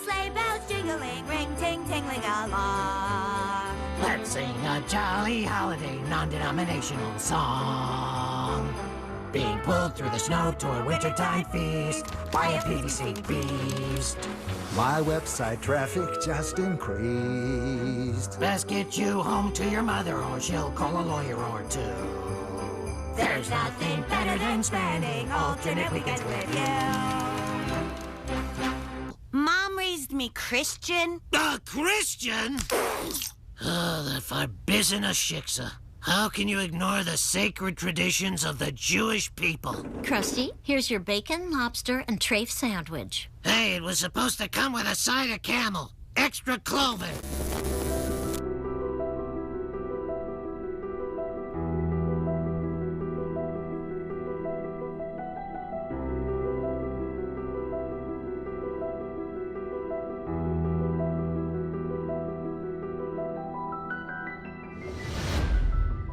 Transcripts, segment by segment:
sleigh bells jingling, ring ting tingling along. Let's sing a jolly holiday non-denominational song. Being pulled through the snow to a wintertime feast by a PVC beast. My website traffic just increased. Best get you home to your mother or she'll call a lawyer or two. There's nothing better than spending alternate weekends with you. Mom raised me Christian. A Christian? Oh, that verbissene Shiksa. How can you ignore the sacred traditions of the Jewish people? Krusty, here's your bacon, lobster, and trafe sandwich. Hey, it was supposed to come with a side of camel. Extra cloven.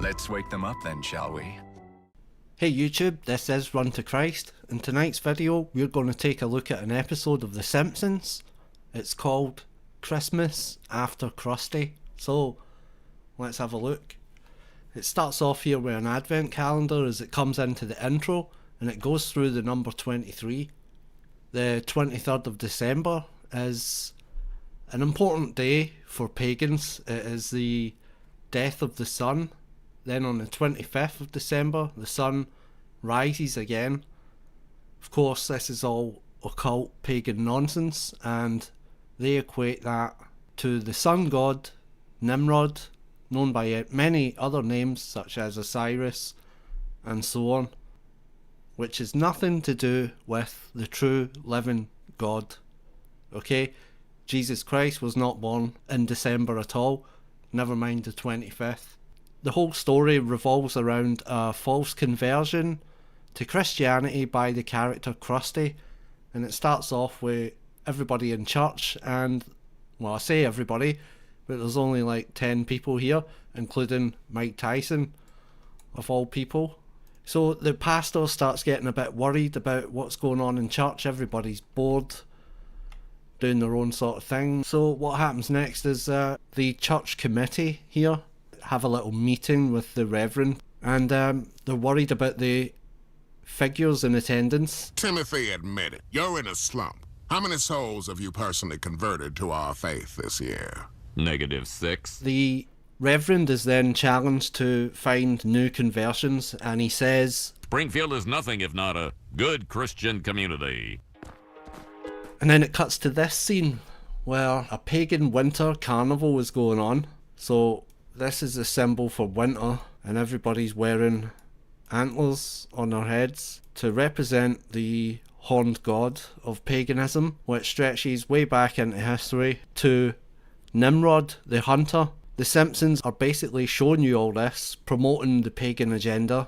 Let's wake them up then, shall we? Hey YouTube, this is Run2Christ. In tonight's video, we're going to take a look at an episode of The Simpsons. It's called Christmas After Krusty. So, let's have a look. It starts off here with an advent calendar as it comes into the intro, and it goes through the number 23. The 23rd of December is an important day for pagans. It is the death of the sun. Then on the 25th of December, the sun rises again. Of course, this is all occult pagan nonsense, and they equate that to the sun god Nimrod, known by many other names such as Osiris and so on, which is nothing to do with the true living God. Okay, Jesus Christ was not born in December at all, never mind the 25th. The whole story revolves around a false conversion to Christianity by the character Krusty, and it starts off with everybody in church, and, well, I say everybody, but there's only like 10 people here, including Mike Tyson, of all people. So the pastor starts getting a bit worried about what's going on in church. Everybody's bored, doing their own sort of thing. So what happens next is the church committee here have a little meeting with the reverend, and they're worried about the figures in attendance. Timothy, admit it. You're in a slump. How many souls have you personally converted to our faith this year? -6. The reverend is then challenged to find new conversions, and he says, Springfield is nothing if not a good Christian community. and then it cuts to this scene where a pagan winter carnival is going on. So this is a symbol for winter, and everybody's wearing antlers on their heads to represent the horned god of paganism, which stretches way back into history to Nimrod, the hunter. The Simpsons are basically showing you all this, promoting the pagan agenda,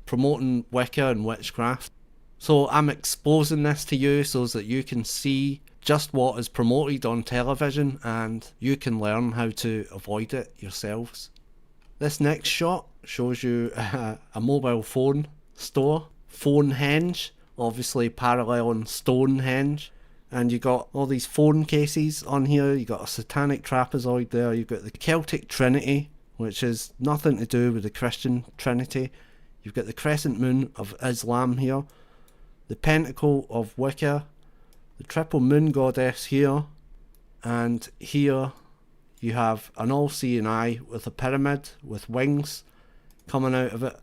promoting Wicca and witchcraft. So I'm exposing this to you so that you can see just what is promoted on television, and you can learn how to avoid it yourselves. This next shot shows you a mobile phone store, Phonehenge, obviously paralleling Stonehenge, and you got all these phone cases on here. You got a satanic trapezoid there, you've got the Celtic Trinity, which is nothing to do with the Christian Trinity. You've got the crescent moon of Islam here, the pentacle of Wicca, the triple moon goddess here, and here you have an all-seeing eye with a pyramid with wings coming out of it,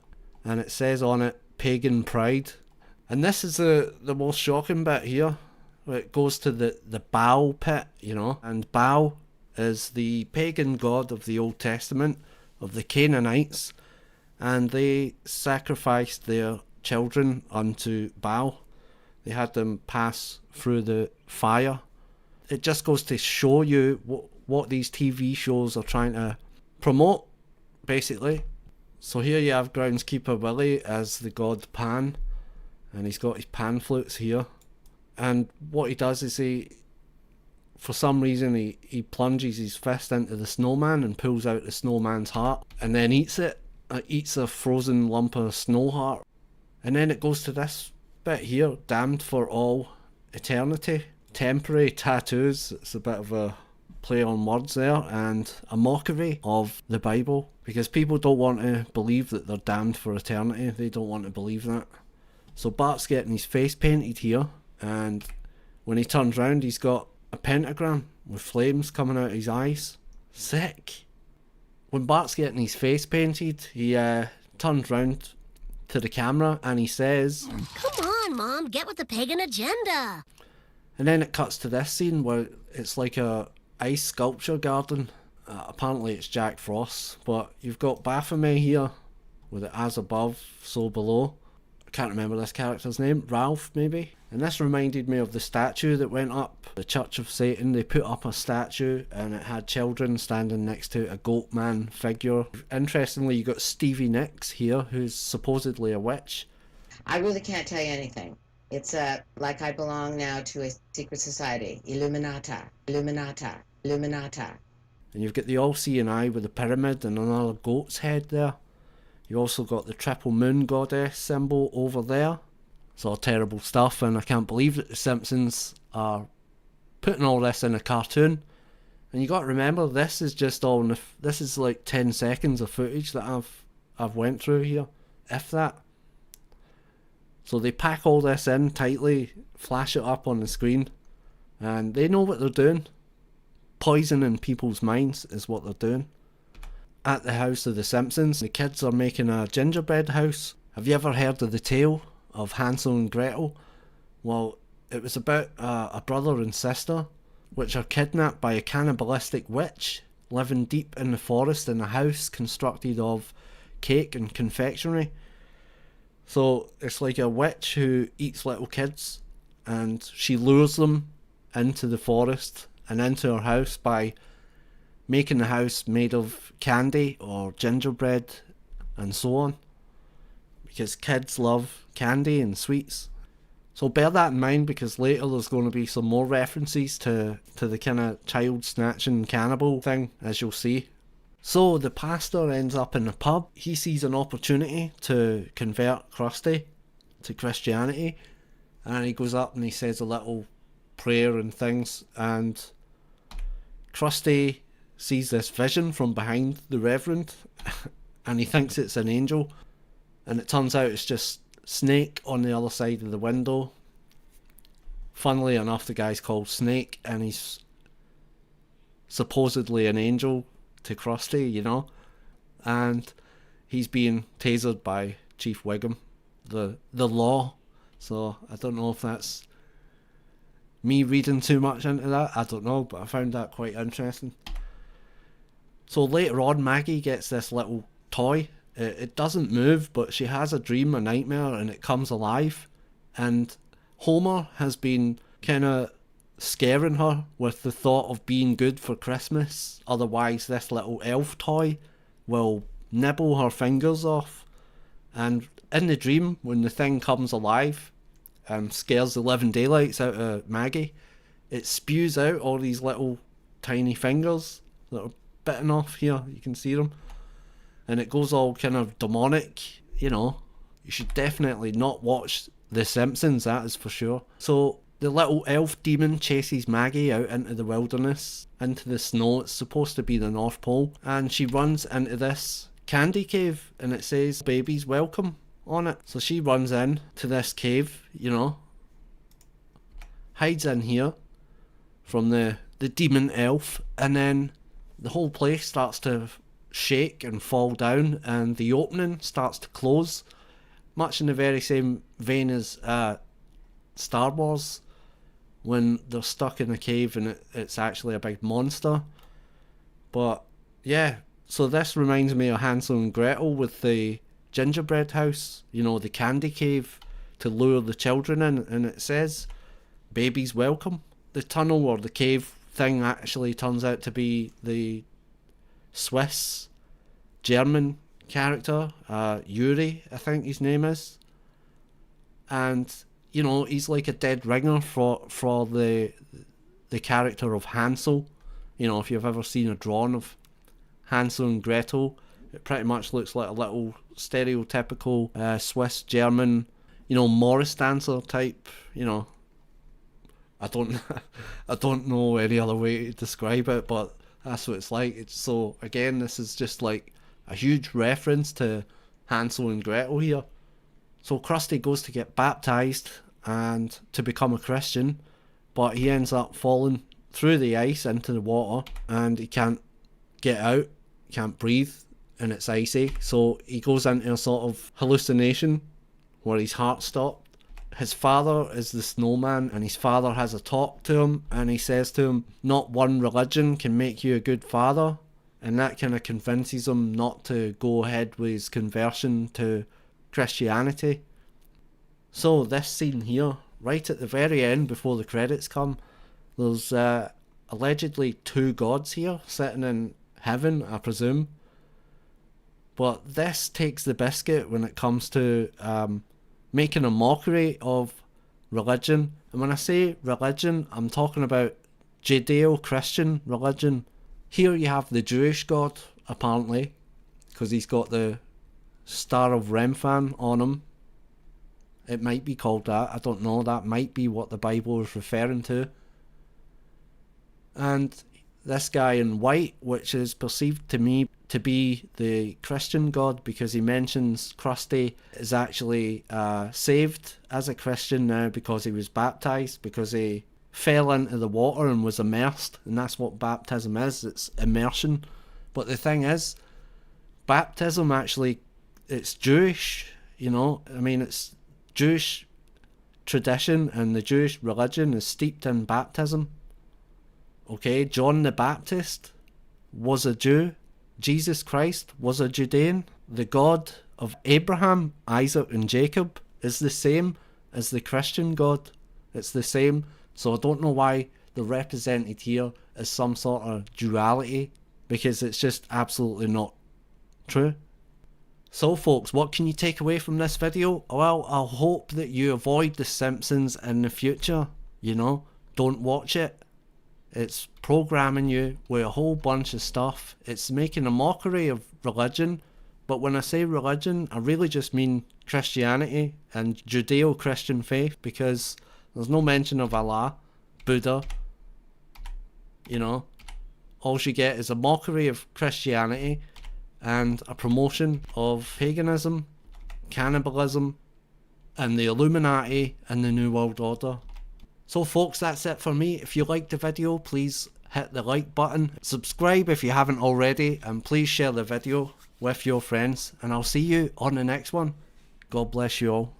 and it says on it pagan pride. And this is the most shocking bit here, where it goes to the Baal pit, you know, and Baal is the pagan god of the Old Testament, of the Canaanites, and they sacrificed their children unto Baal. They had them pass through the fire. It just goes to show you what these TV shows are trying to promote, basically. So here you have groundskeeper Willie as the god Pan, and he's got his pan flutes here. And what he does is for some reason he plunges his fist into the snowman and pulls out the snowman's heart, and then eats it. Eats a frozen lump of snow heart. And then it goes to this bit here, damned for all eternity, temporary tattoos. It's a bit of a play on words there, and a mockery of the Bible, because people don't want to believe that they're damned for eternity. They don't want to believe that. So Bart's getting his face painted here, and when he turns round, he's got a pentagram with flames coming out of his eyes. Sick. When Bart's getting his face painted, he turns round to the camera and he says, Come on, Mom, get with the pagan agenda. and then it cuts to this scene where it's like a ice sculpture garden. Apparently it's Jack Frost, but you've got Baphomet here with it as above, so below. I can't remember this character's name, Ralph maybe? And this reminded me of the statue that went up, the Church of Satan. They put up a statue and it had children standing next to a goat man figure. Interestingly, you got Stevie Nicks here, who's supposedly a witch. I really can't tell you anything. It's like I belong now to a secret society. Illuminata, Illuminata, Illuminata. And you've got the all-seeing eye with the pyramid and another goat's head there. You also got the triple moon goddess symbol over there. It's all terrible stuff, and I can't believe that the Simpsons are putting all this in a cartoon. And you got to remember, this is just all this is like 10 seconds of footage that I've went through here, if that. So they pack all this in tightly, flash it up on the screen, and they know what they're doing. Poisoning people's minds is what they're doing. At the house of the Simpsons, the kids are making a gingerbread house. Have you ever heard of the tale of Hansel and Gretel? Well, it was about a brother and sister which are kidnapped by a cannibalistic witch living deep in the forest in a house constructed of cake and confectionery. So it's like a witch who eats little kids, and she lures them into the forest and into her house by making the house made of candy or gingerbread and so on, because kids love candy and sweets. So bear that in mind, because later there's going to be some more references to the kind of child snatching cannibal thing, as you'll see. So the pastor ends up in the pub. He sees an opportunity to convert Krusty to Christianity, and he goes up and he says a little prayer and things, and Krusty sees this vision from behind the Reverend and he thinks it's an angel, and it turns out it's just Snake on the other side of the window. Funnily enough, the guy's called Snake and he's supposedly an angel to Krusty, you know, and he's being tasered by Chief Wiggum, the law. So I don't know if that's me reading too much into that, I don't know, but I found that quite interesting. So later on, Maggie gets this little toy. It doesn't move, but she has a dream, a nightmare, and it comes alive. And Homer has been kind of scaring her with the thought of being good for Christmas. Otherwise, this little elf toy will nibble her fingers off. And in the dream, when the thing comes alive and scares the living daylights out of Maggie, it spews out all these little tiny fingers that are bitten off here. You can see them. And it goes all kind of demonic, you know. You should definitely not watch The Simpsons, that is for sure. So the little elf demon chases Maggie out into the wilderness, into the snow. It's supposed to be the North Pole. And she runs into this candy cave and it says "Baby's Welcome" on it. So she runs in to this cave, you know, hides in here from the demon elf, and then the whole place starts to shake and fall down, and the opening starts to close, much in the very same vein as Star Wars, when they're stuck in a cave and it's actually a big monster. But yeah, so this reminds me of Hansel and Gretel with the gingerbread house, you know, the candy cave to lure the children in, and it says "Baby's Welcome." The tunnel or the cave thing actually turns out to be the Swiss German character, Yuri, I think his name is. And, you know, he's like a dead ringer for the character of Hansel. You know, if you've ever seen a drawing of Hansel and Gretel, it pretty much looks like a little stereotypical Swiss German, you know, Morris dancer type, you know, I don't know any other way to describe it, but that's what it's like. So again, this is just like a huge reference to Hansel and Gretel here. So Krusty goes to get baptized and to become a Christian, but he ends up falling through the ice into the water, and he can't get out, can't breathe, and it's icy. So he goes into a sort of hallucination where his heart stopped. His father is the snowman, and his father has a talk to him, and he says to him, not one religion can make you a good father, and that kind of convinces him not to go ahead with his conversion to Christianity. So this scene here, right at the very end before the credits come, there's allegedly 2 gods here sitting in heaven, I presume. But this takes the biscuit when it comes to making a mockery of religion. And when I say religion, I'm talking about Judeo-Christian religion. Here you have the Jewish God, apparently, because he's got the Star of Remphan on him. It might be called that, I don't know, that might be what the Bible is referring to. And this guy in white, which is perceived to me to be the Christian God, because he mentions Krusty is actually saved as a Christian now because he was baptized, because he fell into the water and was immersed, and that's what baptism is, it's immersion. But the thing is, baptism actually, it's Jewish, you know, I mean, it's Jewish tradition, and the Jewish religion is steeped in baptism. Okay, John the Baptist was a Jew. Jesus Christ was a Judean. The God of Abraham, Isaac and Jacob is the same as the Christian God. It's the same. So I don't know why they're represented here as some sort of duality, because it's just absolutely not true. So folks, what can you take away from this video? Well, I hope that you avoid The Simpsons in the future. You know, don't watch it. It's programming you with a whole bunch of stuff. It's making a mockery of religion. But when I say religion, I really just mean Christianity and Judeo-Christian faith, because there's no mention of Allah, Buddha. You know, all you get is a mockery of Christianity and a promotion of paganism, cannibalism, and the Illuminati and the New World Order. So folks, that's it for me. If you liked the video, please hit the like button, subscribe if you haven't already, and please share the video with your friends, and I'll see you on the next one. God bless you all.